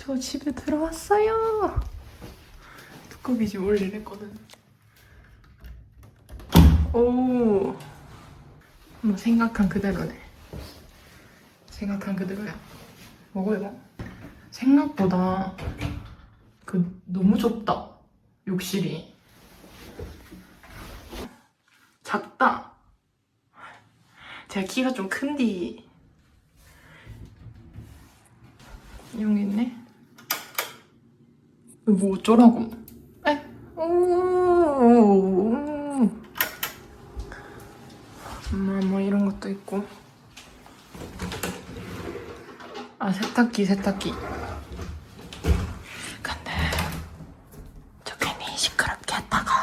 저 집에 들어왔어요. 두꺼비 좀 올리랬거든. 오, 뭐 생각한 그대로네. 생각한 그대로야. 먹어 이거. 생각보다 너무 좁다. 욕실이. 작다. 제가 키가 좀 큰디. 이런 게 있네. 이거 뭐 어쩌라고. 에? 오. 뭐 이런 것도 있고. 아, 세탁기. 근데 저 괜히 시끄럽게 했다가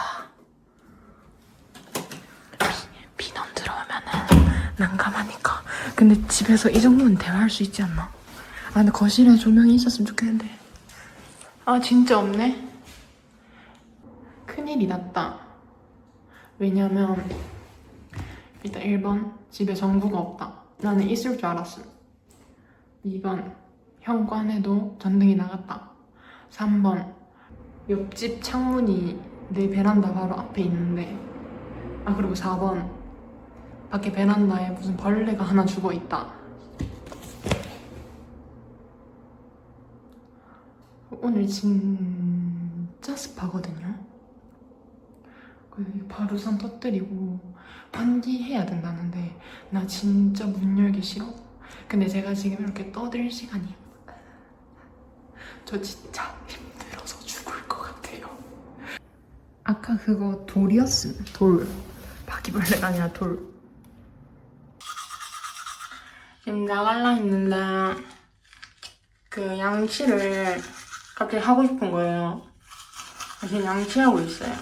비놈 들어오면은 난감하니까. 근데 집에서 이 정도는 대화할 수 있지 않나? 아, 근데 거실에 조명이 있었으면 좋겠는데. 아, 진짜 없네? 큰일이 났다. 왜냐면 일단 1번 집에 전구가 없다. 나는 있을 줄 알았음. 2번 현관에도 전등이 나갔다. 3번 옆집 창문이 내 베란다 바로 앞에 있는데, 아, 그리고 4번 밖에 베란다에 무슨 벌레가 하나 죽어있다. 오늘 진짜 습하거든요. 바루산 터뜨리고 환기해야 된다는데 나 진짜 문 열기 싫어. 근데 제가 지금 이렇게 떠들 시간이, 저 진짜 힘들어서 죽을 것 같아요. 아까 그거 돌이었음. 돌. 바퀴벌레가 아니라 돌. 지금 나갈라 했는데 그 양치를 갑자기 하고 싶은 거예요. 지금 양치하고 있어요.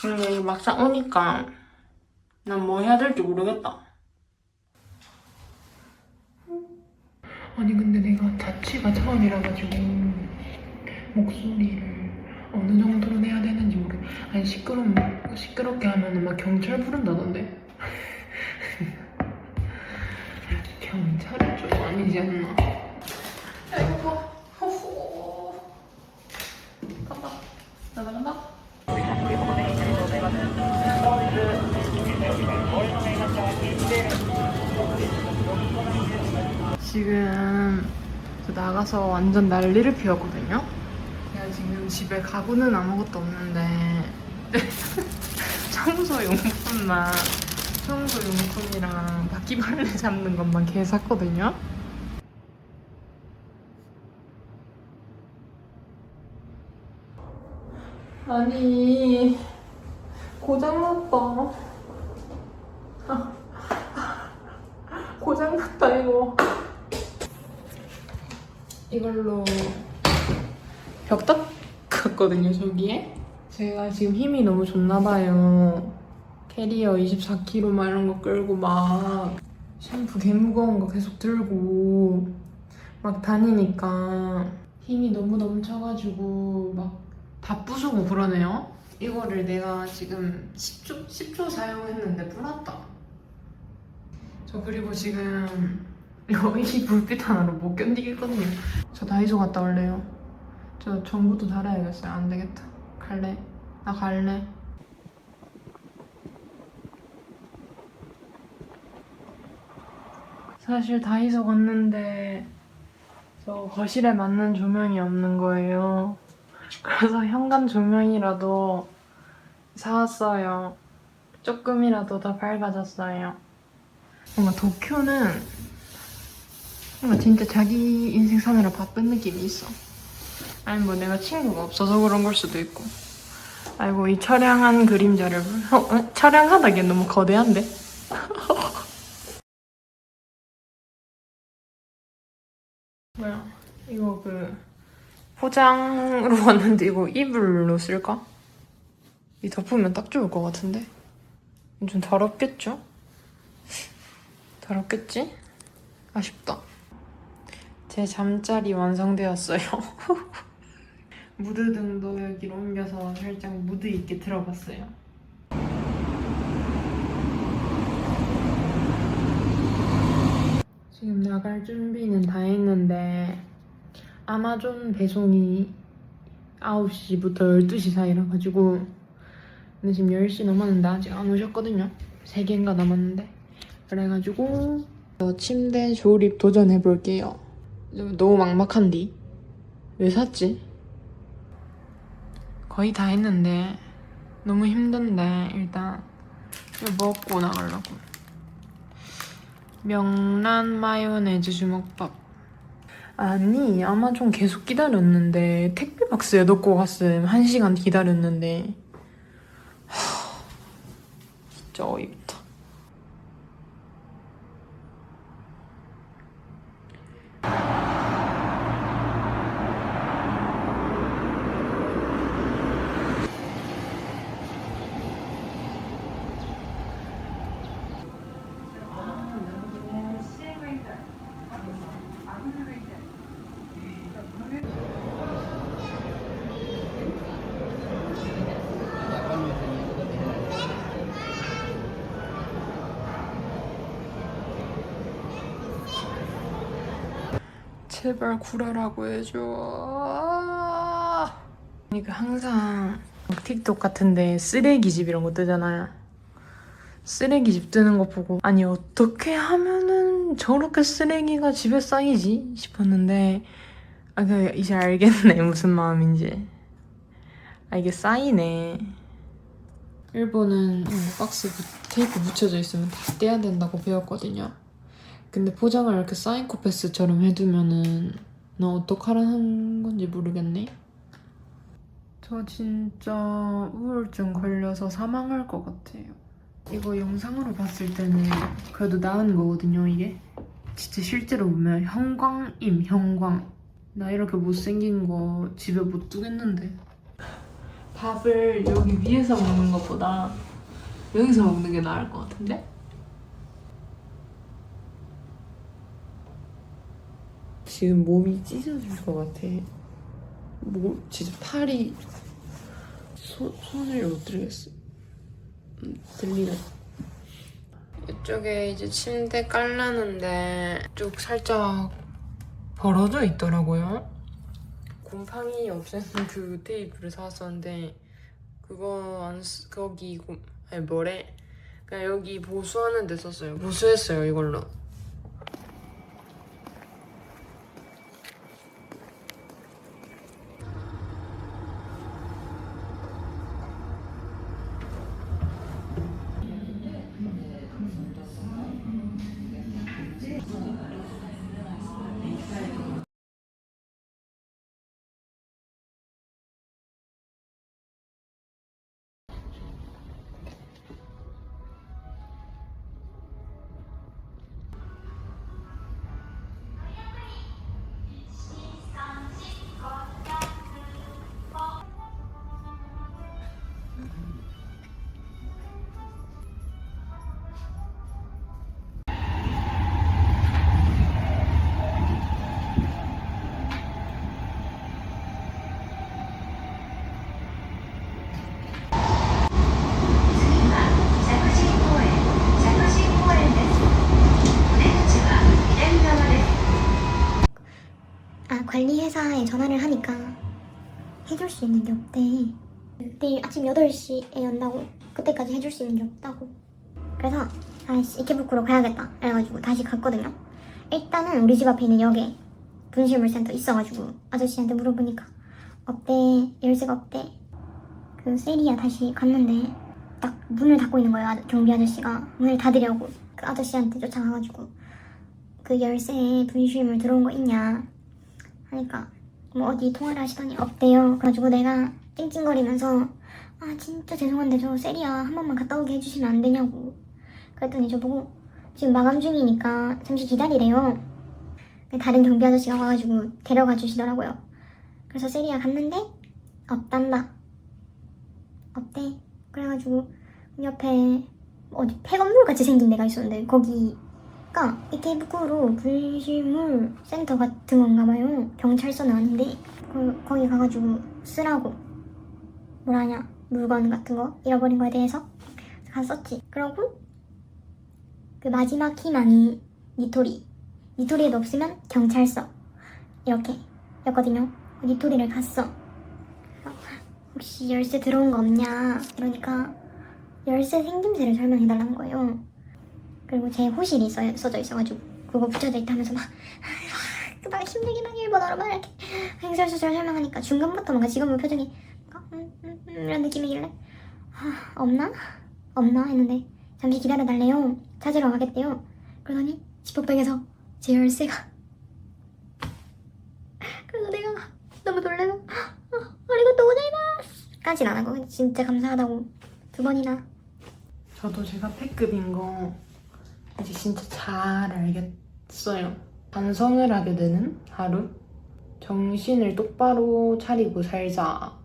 근데 막상 오니까 난 뭐 해야 될지 모르겠다. 아니 근데 내가 자취가 처음이라가지고 목소리를 어느 정도로 내야 되는지 아니 시끄럽게 하면은 막 경찰 부른다던데. 경찰은 좀 아니지 않나? 아이고, 호호. 간다. 나간다. 지금 나가서 완전 난리를 피웠거든요. 제가 지금 집에 가구는 아무것도 없는데 청소용품이랑 바퀴벌레 잡는 것만 개 샀거든요. 아니, 고장났다. 고장났다 이거. 이걸로 벽 닦았거든요, 저기에. 제가 지금 힘이 너무 좋나봐요. 캐리어 24kg 막 이런 거 끌고 막 샴푸 개 무거운 거 계속 들고 막 다니니까 힘이 너무 넘쳐가지고 막 다 부수고 그러네요. 이거를 내가 지금 10초 사용했는데 불었다. 저 그리고 지금 이 불빛 하나로 못 견디겠거든요. 저 다이소 갔다 올래요. 저 전구도 달아야겠어요. 안 되겠다. 갈래? 나 갈래. 사실 다이소 갔는데 저 거실에 맞는 조명이 없는 거예요. 그래서 현관 조명이라도 사왔어요. 조금이라도 더 밝아졌어요. 뭔가 도쿄는 뭔가 진짜 자기 인생 사느라 바쁜 느낌이 있어. 아니 뭐 내가 친구가 없어서 그런 걸 수도 있고. 아이고 이 처량한 그림자를 처량하다기엔 너무 거대한데? 뭐야 이거 포장으로 왔는데 이거 이불로 쓸까? 이 덮으면 딱 좋을 것 같은데? 좀 더럽겠죠? 더럽겠지? 아쉽다. 제 잠자리 완성되었어요. 무드등도 여기로 옮겨서 살짝 무드 있게 들어봤어요. 지금 나갈 준비는 다 했는데 아마존 배송이 9시부터 12시 사이라 가지고 근데 지금 10시 넘었는데 아직 안 오셨거든요. 3개인가 남았는데 그래가지고 침대 조립 도전해볼게요. 너무 막막한디? 왜 샀지? 거의 다 했는데 너무 힘든데 일단 이거 먹고 나가려고. 명란 마요네즈 주먹밥. 아니 아마존 계속 기다렸는데 택배 박스에 넣고 갔음. 1시간 기다렸는데 진짜 어이없다. 제발 구라라고 해줘. 그러니까 항상 틱톡 같은데 쓰레기집 이런 거 뜨잖아요. 쓰레기집 뜨는 거 보고 아니 어떻게 하면은 저렇게 쓰레기가 집에 쌓이지 싶었는데 이제 알겠네 무슨 마음인지. 이게 쌓이네. 일본은 박스 테이프 붙여져 있으면 다 떼야 된다고 배웠거든요. 근데 포장을 이렇게 사이코패스처럼 해두면은 나 어떡하라는 건지 모르겠네. 저 진짜 우울증 걸려서 사망할 것 같아요. 이거 영상으로 봤을 때는 그래도 나은 거거든요, 이게. 진짜 실제로 보면 형광임, 형광. 나 이렇게 못생긴 거 집에 못 두겠는데. 밥을 여기 위에서 먹는 것보다 여기서 먹는 게 나을 것 같은데? 지금 몸이 찢어질 것 같아. 진짜 팔이 손을 못 들겠어. 들리네. 이쪽에 이제 침대 깔라는데 쭉 살짝 벌어져 있더라고요. 곰팡이 없애는 그 테이프를 사왔었는데 그거 거기 아니 뭐래? 그냥 여기 보수하는 데 썼어요. 보수했어요 이걸로. 관리회사에 전화를 하니까 해줄 수 있는 게 없대. 내일 아침 8시에 연다고 그때까지 해줄 수 있는 게 없다고. 그래서 아이씨 이케부쿠로 가야겠다 그래가지고 다시 갔거든요. 일단은 우리 집 앞에 있는 역에 분실물센터 있어가지고 아저씨한테 물어보니까 없대. 열쇠가 없대. 그 세리야 다시 갔는데 딱 문을 닫고 있는 거예요. 경비 아저씨가 문을 닫으려고. 그 아저씨한테 쫓아가가지고 그 열쇠에 분실물 들어온 거 있냐 하니까 뭐 어디 통화를 하시더니 없대요. 그래가지고 내가 찡찡거리면서 아 진짜 죄송한데 저 세리야 한 번만 갔다 오게 해주시면 안 되냐고 그랬더니 저보고 지금 마감 중이니까 잠시 기다리래요. 다른 경비 아저씨가 와가지고 데려가 주시더라고요. 그래서 세리야 갔는데 없단다. 없대. 그래가지고 옆에 어디 폐건물 같이 생긴 데가 있었는데 거기가 이케부쿠로 분실물 센터 같은 건가 봐요. 경찰서는 아닌데 거기 가가지고 쓰라고 뭐라냐 물건 같은 거 잃어버린 거에 대해서 갔었지. 그러고 그 마지막 희망이 니토리에도 없으면 경찰서 이렇게 였거든요. 니토리를 갔어. 혹시 열쇠 들어온 거 없냐? 그러니까 열쇠 생김새를 설명해달라는 거예요. 그리고 제 호실이 써져 있어가지고 그거 붙여져 있다면서 막 힘들긴 하게 일본어로 막 이렇게 횡설수설 설명하니까 중간부터 뭔가 직원분 표정이 이런 느낌이길래 없나? 없나? 했는데 잠시 기다려달래요. 찾으러 가겠대요. 그러더니 지퍼백에서 제 열쇠가 그래서 내가 너무 놀래서 아리가또 고자이마스 까진 안 하고 진짜 감사하다고 2번이나. 저도 제가 패급인 거 이제 진짜 잘 알겠어요. 반성을 하게 되는 하루? 정신을 똑바로 차리고 살자.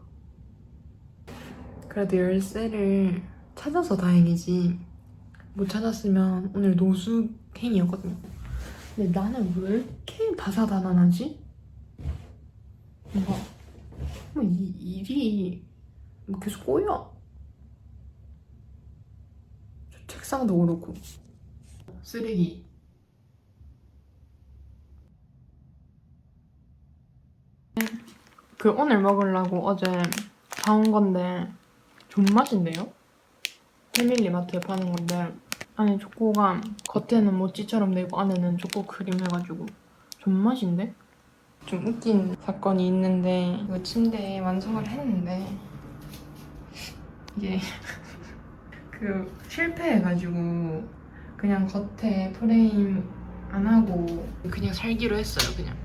그래도 열쇠를 찾아서 다행이지. 못 찾았으면 오늘 노숙행이었거든요. 근데 나는 왜 이렇게 다사다난하지? 뭔가 이 일이 계속 꼬여. 저 책상도 그렇고. 쓰레기. 그 오늘 먹으려고 어제 사온 건데 존맛인데요? 패밀리마트에 파는 건데 안에 초코가 겉에는 모찌처럼 되고 안에는 초코 크림 해가지고 존맛인데? 좀 웃긴 사건이 있는데 이거 침대 완성을 했는데 이게 그 실패해가지고 그냥 겉에 프레임 안 하고 그냥 살기로 했어요. 그냥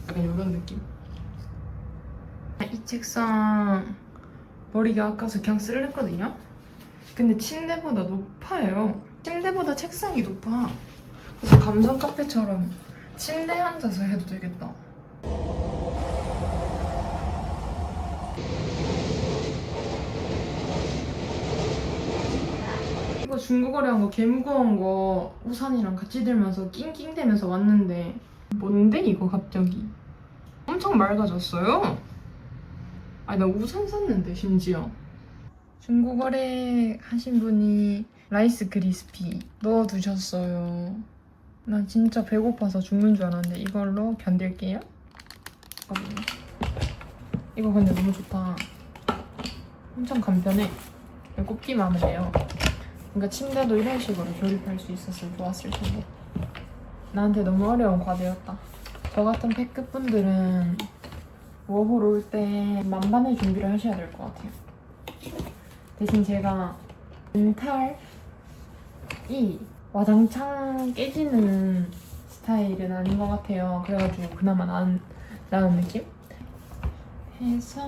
약간 이런 느낌. 이 책상 머리가 아까서 그냥 쓸려 했거든요. 근데 침대보다 높아요. 침대보다 책상이 높아. 그래서 감성 카페처럼 침대에 앉아서 해도 되겠다. 이거 중국어로 한 거 개 무거운 거 우산이랑 같이 들면서 낑낑대면서 왔는데 뭔데 이거 갑자기? 엄청 맑아졌어요. 아니 나 우산 샀는데 심지어. 중국어래 하신 분이 라이스 크리스피 넣어두셨어요. 나 진짜 배고파서 죽는 줄 알았는데 이걸로 견딜게요. 잠깐만요. 이거 근데 너무 좋다. 엄청 간편해. 꼽기만 하면 돼요. 그러니까 침대도 이런 식으로 조립할 수 있었으면 좋았을 텐데 나한테 너무 어려운 과제였다. 저 같은 패급 분들은 워홀 올 때 만반의 준비를 하셔야 될 것 같아요. 대신 제가 멘탈이 와장창 깨지는 스타일은 아닌 것 같아요. 그래가지고 그나마 나은 느낌? 해서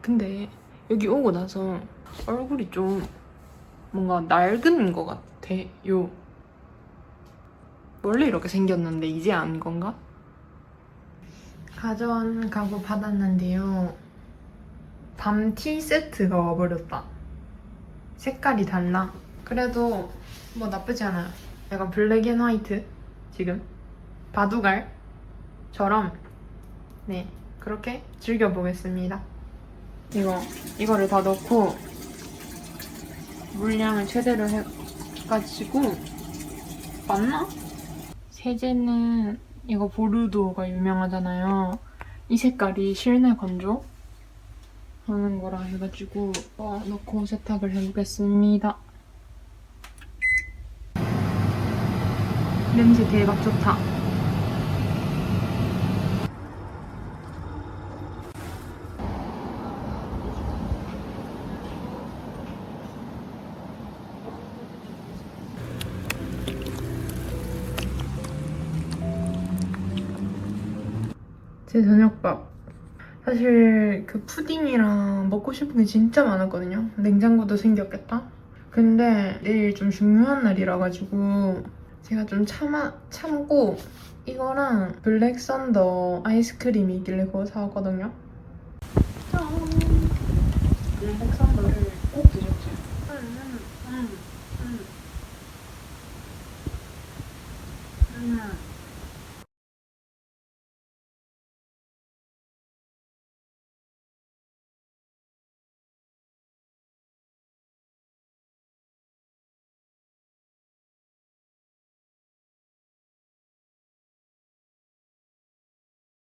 근데 여기 오고 나서 얼굴이 좀 뭔가 낡은 것 같아요. 원래 이렇게 생겼는데 이제 안 건가? 가전 가구 받았는데요. 밤 티 세트가 와버렸다. 색깔이 달라. 그래도 뭐 나쁘지 않아요. 약간 블랙 앤 화이트 지금 바둑알처럼 네 그렇게 즐겨보겠습니다. 이거를 다 넣고 물량을 최대로 해가지고 맞나? 세제는 이거 보르도가 유명하잖아요. 이 색깔이 실내 건조 하는 거라 해가지고 넣고 세탁을 해보겠습니다. 냄새 대박 좋다. 제 저녁밥. 사실 그 푸딩이랑 먹고 싶은 게 진짜 많았거든요. 냉장고도 생겼겠다. 근데 내일 좀 중요한 날이라 가지고 제가 좀 참고 이거랑 블랙 썬더 아이스크림이 있길래 그거 사왔거든요. 짠! 블랙 썬더를 꼭 드셨죠? 음.